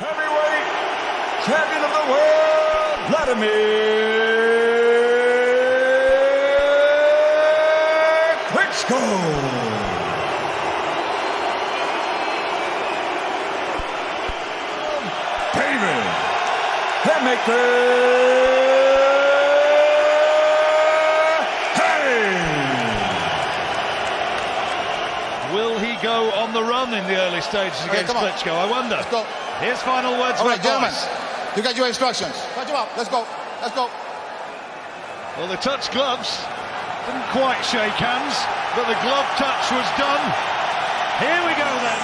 Heavyweight champion of the world, Wladimir Klitschko. David Haymaker Haye. Will he go on the run in the early stages against Klitschko? I wonder. Let's go. Here's final words All of right, gentlemen, advice. you got your instructions. Touch him up. Let's go. Let's go. Well, the touch gloves didn't quite shake hands, but the glove touch was done. Here we go then.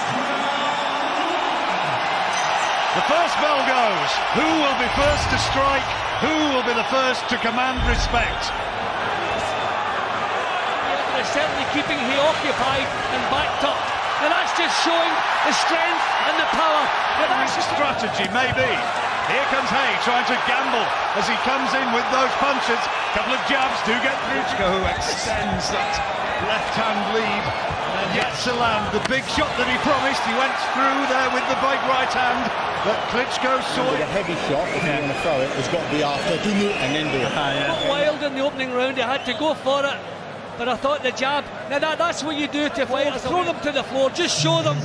The first bell goes. Who will be first to strike? Who will be the first to command respect? Yeah, they're certainly keeping Haye occupied and backed up. And that's just showing the strength and the power. But that's a strategy, maybe. Here comes Haye trying to gamble as he comes in with those punches. A couple of jabs do get through. Klitschko, who extends that left-hand lead and gets to land the big shot that he promised. He went through there with the big right hand, but Klitschko saw it. A heavy shot, if you want to throw it, it's got to be after, and then do it. Got wild in the opening round, he had to go for it. But I thought the jab, now that's what you do to fighters, throw them to the floor, just show them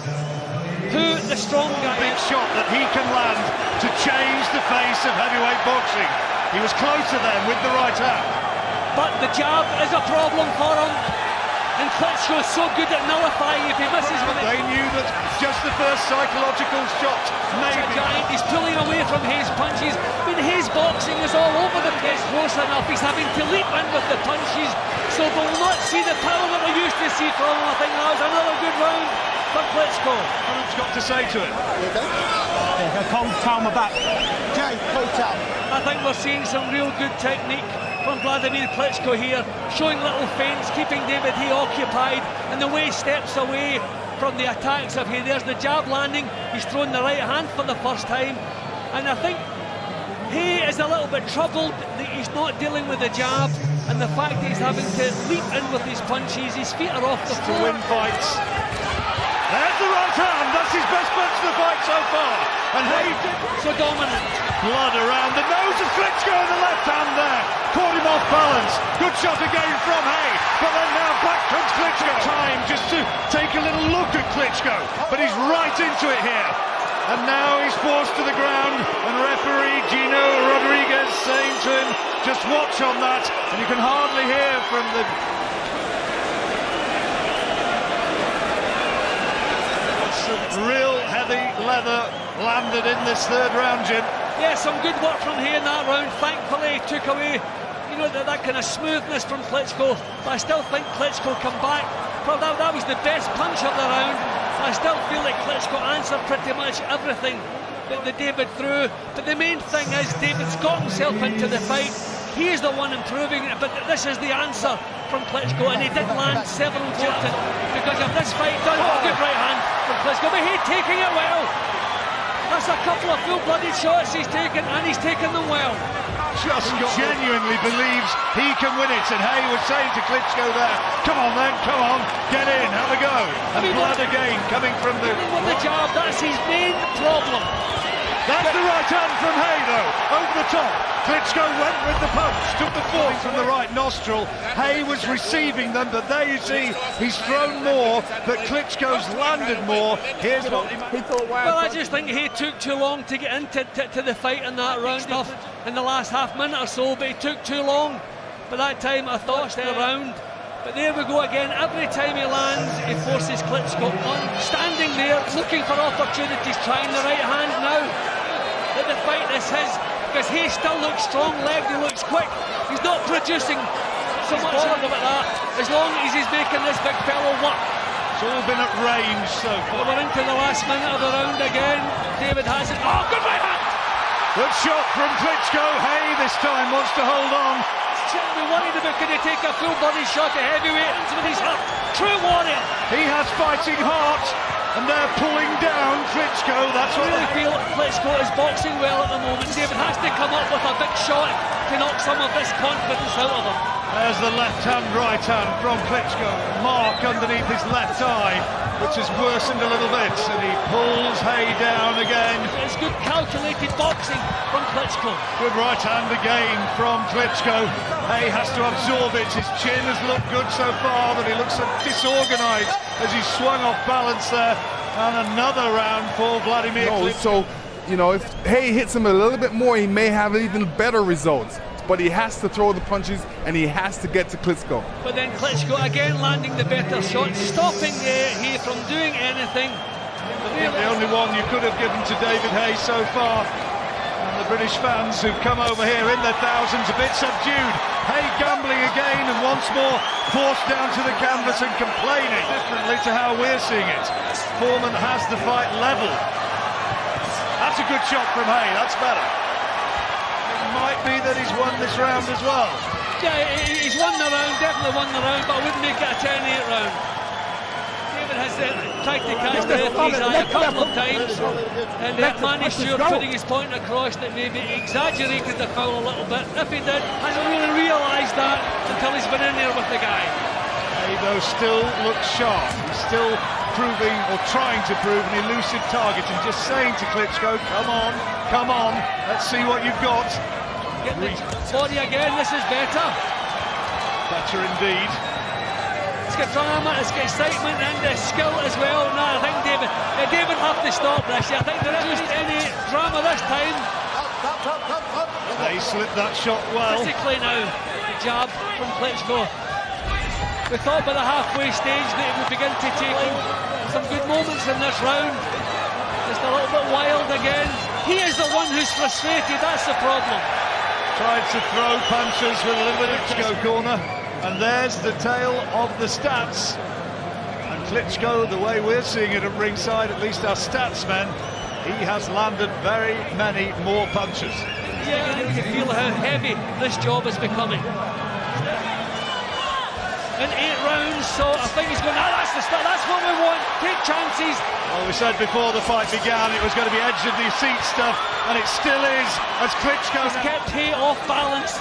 who the strong guy Big is. shot that he can land to change the face of heavyweight boxing. He was closer then with the right hand. But the jab is a problem for him. And Klitschko is so good at nullifying if he misses with it. They knew that just the first psychological shot, He's a maybe. giant, he's pulling away from Haye's punches. I mean, Haye's boxing is all over the place close enough. He's having to leap in with the punches, so they'll not see the power that we used to see from him. I think that was another good round for Klitschko. What's got to say to it? Calm my back. Jay, coach out. I think we're seeing some real good technique from Wladimir Klitschko here, showing little feints, keeping David Haye occupied, and the way he steps away from the attacks of Haye. There's the jab landing, he's thrown the right hand for the first time, and I think Haye is a little bit troubled that he's not dealing with the jab, and the fact that he's having to leap in with his punches. His feet are off the To floor. win fights. There's the right hand, that's his best punch of the fight so far. And Haye, So dominant. blood around the nose of Klitschko and the left hand there. Caught him off balance. Good shot again from Haye. But then now back comes Klitschko. Time just to take a little look at Klitschko. But he's right into it here. And now he's forced to the ground. And referee Gino Rodriguez saying to him, just watch on that. And you can hardly hear from the... Some real heavy leather landed in this third round, Jim. Yeah, some good work from Haye in that round. Thankfully, he took away, that kind of smoothness from Klitschko. But I still think Klitschko come back. Well, that was the best punch of the round. I still feel like Klitschko answered pretty much everything that David threw. But the main thing is David's got himself into the fight. He is the one improving it, but this is the answer from Klitschko, and he did land several times because of this fight. Done a good right hand from Klitschko, but he's taking it well. That's a couple of full-blooded shots he's taken, and he's taken them well. Just genuinely believes he can win it, and Haye was saying to Klitschko there, come on then, come on, get in, have a go. And blood again coming from the... With the jab, that's his main problem. That's the right hand from Haye though, over the top. Klitschko went with the punch, took the force from the right nostril. Haye was receiving them, but there you see, he's thrown more, but Klitschko's landed more. Here's what he thought. Well, I just think he took too long to get into to the fight in that round off in the last half minute or so, but he took too long. But that time I thought stay around. But there we go again, every time he lands, he forces Klitschko on, standing there, looking for opportunities, trying the right hand now. That the fight is his, because he still looks strong-legged, he looks quick. He's not producing so much about that, as long as he's making this big fellow work. It's all been at range so far. We're into the last minute of the round again. David has it. Oh, good right hand! Good shot from Klitschko. Haye this time wants to hold on. Certainly worried about could he take a full body shot at heavyweight with his hip. True warrior. He has fighting heart, and they're pulling down Klitschko. That's I what really feel Klitschko is boxing well at the moment. David has to come up with a big shot to knock some of this confidence out of him. There's the left hand, right hand from Klitschko. Mark underneath his left eye. which has worsened a little bit, and he pulls Haye down again. It's good calculated boxing from Klitschko. Good right hand again from Klitschko. Haye has to absorb it. His chin has looked good so far, but he looks so disorganised as he swung off balance there. And another round for Wladimir Klitschko. So, you know, if Haye hits him a little bit more, he may have even better results. But he has to throw the punches and he has to get to Klitschko. But then Klitschko again landing the better shot, stopping Haye from doing anything. The only one you could have given to David Haye so far. And the British fans who've come over here in their thousands, a bit subdued. Haye gambling again and once more forced down to the canvas and complaining differently to how we're seeing it. Foreman has the fight level. That's a good shot from Haye, that's better. Might be that he's won this round as well. Yeah, he's won the round, definitely won the round, but I wouldn't make it a 10-8 round. David has tried to catch the referee's eye a couple of times and managed to putting his point across that maybe he exaggerated the foul a little bit. If he did, hasn't really realised that until he's been in there with the guy. Haye though still looks sharp. He's still proving or trying to prove an elusive target and just saying to Klitschko, come on, let's see what you've got. Get the body again, this is better. Better indeed. It's got drama, it's got excitement and skill as well. No, I think David have to stop this. I think there isn't any drama this time. They slipped that shot well. Physically now, the jab from Klitschko. We thought by the halfway stage that it would begin to take some good moments in this round. Just a little bit wild again. He is the one who's frustrated, that's the problem. Tried to throw punches with a little bit of Klitschko corner. And there's the tale of the stats. And Klitschko, the way we're seeing it at ringside, at least our stats men, he has landed very many more punches. Yeah, you can feel how heavy this job is becoming. In 8 rounds, so I think he's going, that's the start, that's what we want, take chances. Well, we said before the fight began it was going to be edge of the seat stuff, and it still is, as Klitschko has kept Haye off balance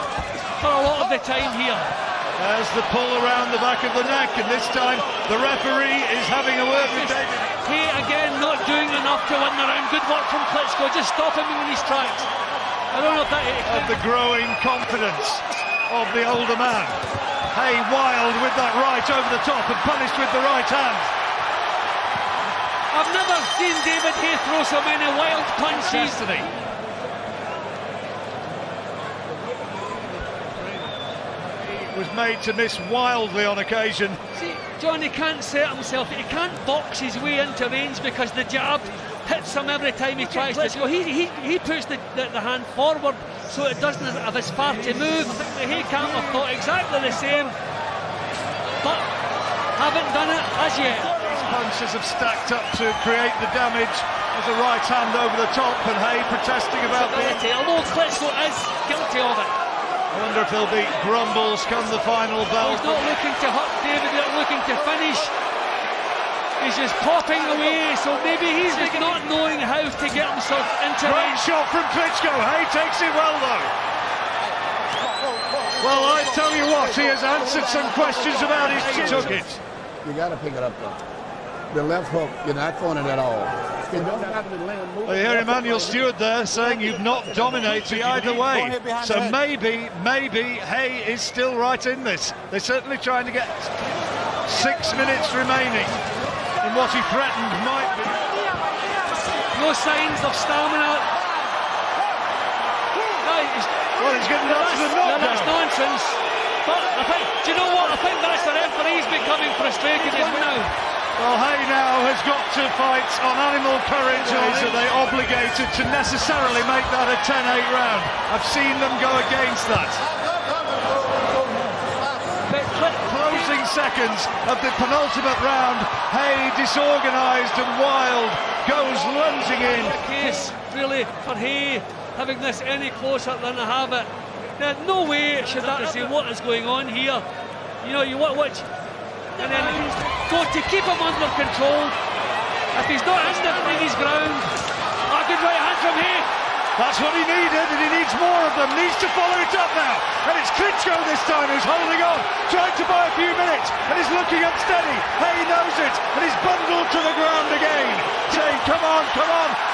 for a lot of the time here. There's the pull around the back of the neck, and this time the referee is having a word with David. Haye again not doing enough to win the round. Good work from Klitschko, just stop him in his tracks. I don't know if that... Of the growing confidence of the older man. Haye wild with that right over the top and punished with the right hand. I've never seen David Haye throw so many wild punches. He was made to miss wildly on occasion. See, John, he can't set himself, he can't box his way into range because the jab hits him every time he tries to go. He puts the hand forward so it doesn't have as far to move. I think the Haye camp have thought exactly the same, but haven't done it as yet. These punches have stacked up to create the damage. There's a right hand over the top and Haye protesting about it. Although Klitschko is guilty of it. I wonder if there'll be grumbles come the final bell. He's not looking to hurt David, he's looking to finish. He's just popping away, so maybe he's just not knowing how to get himself into it. Great shot from Klitschko. Haye takes it well, though. Well, I tell you what, he has answered some questions about his chin. Took it. You got to pick it up, though. The left hook, you're not throwing it at all. Well, you hear Emmanuel Stewart there saying you've not dominated either way. So maybe Haye is still right in this. They're certainly trying to get 6 minutes remaining in what he threatened might be. No signs of stamina. Well, he's getting up to the knockdown. No, that's nonsense. But I think, do you know what? I think that's the referee's becoming frustrated as well now. Well, Haye now has got to fight on animal courage, or are they obligated to necessarily make that a 10-8 round? I've seen them go against that. Closing seconds of the penultimate round, Haye disorganised and wild, goes lunging in. A case, really, for Haye having this any closer than I have it. There's no way should that say what is going on here. You know, you watch. And then go to keep him under control. If he's not instantly his ground, a good right hand from Haye. That's what he needed, and he needs more of them. Needs to follow it up now. And it's Klitschko this time who's holding on, trying to buy a few minutes, and he's looking unsteady. Haye knows it, and he's bundled to the ground again, saying, come on,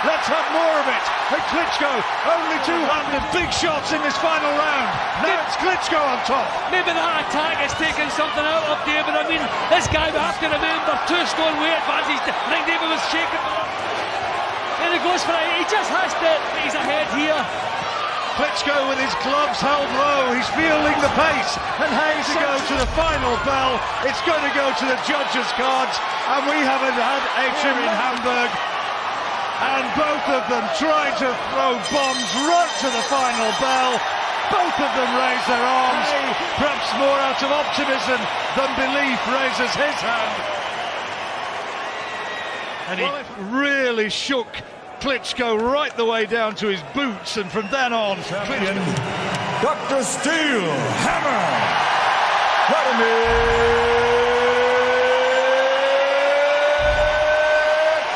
let's have more of it. And Klitschko, only two-handed big shots in this final round. Now it's Klitschko on top. Maybe that attack has taken something out of David. I mean, this guy, we have to remember, 2 stone weight advantage. I think David was shaking. And he goes for it. He just has to. He's ahead here. Klitschko with his gloves held low. He's feeling the pace. And Haye to go to the final bell. It's going to go to the judges' cards. And we haven't had a trim in Hamburg. And both of them trying to throw bombs right to the final bell. Both of them raise their arms. Perhaps more out of optimism than belief raises his hand. And he really shook Klitschko right the way down to his boots, and from then on, Champion, Dr. Steel Hammer, Wladimir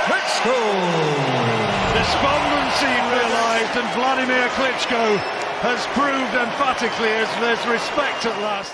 Klitschko. Despondency realised, and Wladimir Klitschko has proved emphatically as there's respect at last.